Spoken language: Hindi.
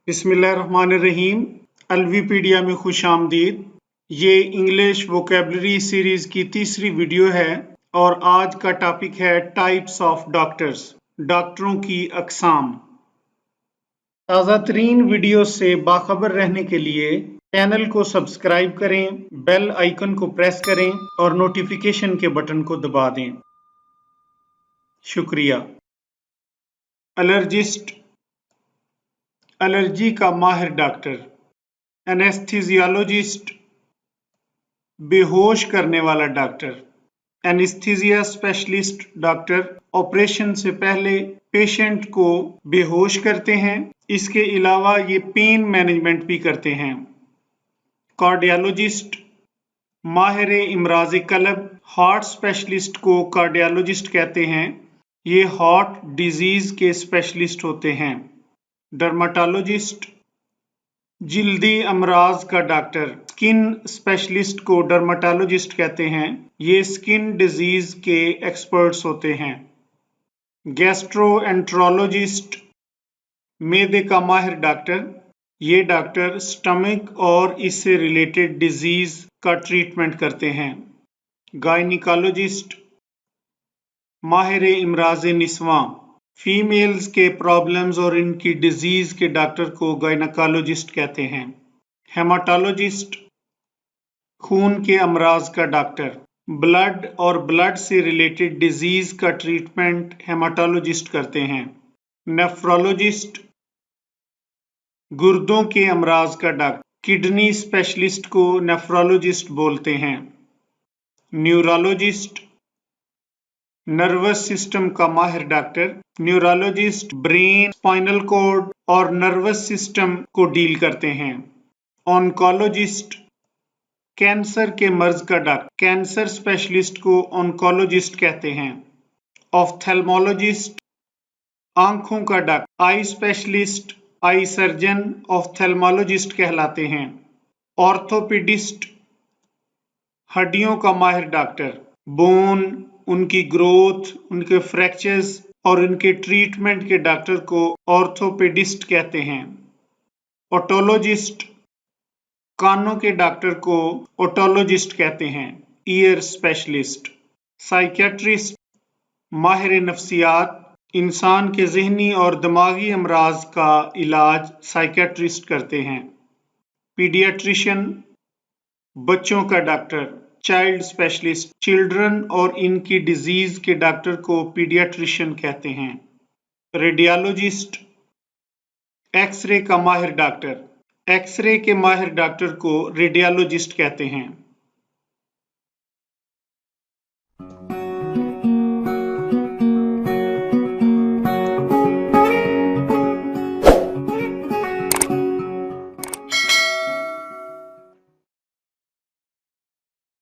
बिस्मिल्लाहिर्रहमानिर्रहीम। अलवीपीडिया में खुश आमदीद। ये इंग्लिश वोकेबलरी सीरीज की तीसरी वीडियो है और आज का टॉपिक है टाइप्स ऑफ डॉक्टर्स, डॉक्टरों की अकसाम। ताज़ा तरीन वीडियो से बाखबर रहने के लिए चैनल को सब्सक्राइब करें, बेल आइकन को प्रेस करें और नोटिफिकेशन के बटन को दबा दें। शुक्रिया। एलर्जिस्ट, एलर्जी का माहिर डॉक्टर। एनेस्थीसियोलॉजिस्ट, बेहोश करने वाला doctor. Anaesthesia specialist doctor operation से पहले पेशेंट को बेहोश करते हैं। इसके अलावा ये पेन मैनेजमेंट भी करते हैं। कार्डियोलॉजिस्ट, माहिर इमराज कल्ब। हार्ट स्पेशलिस्ट को कार्डियोलॉजिस्ट कहते हैं। ये हार्ट डिजीज के स्पेशलिस्ट होते हैं। डर्माटोलॉजिस्ट, जिल्दी अमराज का डॉक्टर। स्किन स्पेशलिस्ट को डर्माटोलॉजिस्ट कहते हैं। ये स्किन डिजीज के एक्सपर्ट्स होते हैं। गैस्ट्रोएंट्रोलॉजिस्ट, मैदे का माहिर डॉक्टर। ये डॉक्टर स्टमक और इससे रिलेटेड डिजीज का ट्रीटमेंट करते हैं। गायनिकोलॉजिस्ट, माहिर इमराज निस्वां। फीमेल्स के प्रॉब्लम्स और इनकी डिजीज के डॉक्टर को गायनकोलॉजिस्ट कहते हैं। हेमाटोलॉजिस्ट, खून के अमराज का डॉक्टर। ब्लड और ब्लड से रिलेटेड डिजीज का ट्रीटमेंट हेमाटोलॉजिस्ट करते हैं। नेफ्रोलॉजिस्ट, गुर्दों के अमराज का डॉक्टर। किडनी स्पेशलिस्ट को नेफ्रोलॉजिस्ट बोलते हैं। न्यूरोलॉजिस्ट, नर्वस सिस्टम का माहिर doctor. Neurologist brain, spinal cord और नर्वस सिस्टम को डील करते हैं। ऑन्कोलॉजिस्ट, कैंसर के मर्ज का डॉक्टर। कैंसर स्पेशलिस्ट को ऑन्कोलॉजिस्ट कहते हैं। ऑफ्थेल्मोलॉजिस्ट, आंखों का doctor. Eye specialist, eye surgeon ophthalmologist कहलाते हैं। ऑर्थोपेडिस्ट, हड्डियों का माहिर डॉक्टर। बोन, उनकी ग्रोथ, उनके फ्रैक्चर्स और उनके ट्रीटमेंट के डॉक्टर को ऑर्थोपेडिस्ट कहते हैं। ओटोलॉजिस्ट, कानों के डॉक्टर को ओटोलॉजिस्ट कहते हैं। Year specialist. साइकियाट्रिस्ट, माहिर नफ्सियात। इंसान के जहनी और दिमागी अमराज का इलाज साइकियाट्रिस्ट करते हैं। पीडियाट्रिशियन, बच्चों का डॉक्टर। चाइल्ड स्पेशलिस्ट, चिल्ड्रन और इनकी डिजीज के डॉक्टर को पीडियाट्रिशियन कहते हैं। रेडियोलॉजिस्ट, एक्सरे का माहिर डॉक्टर। एक्सरे के माहिर डॉक्टर को रेडियोलॉजिस्ट कहते हैं।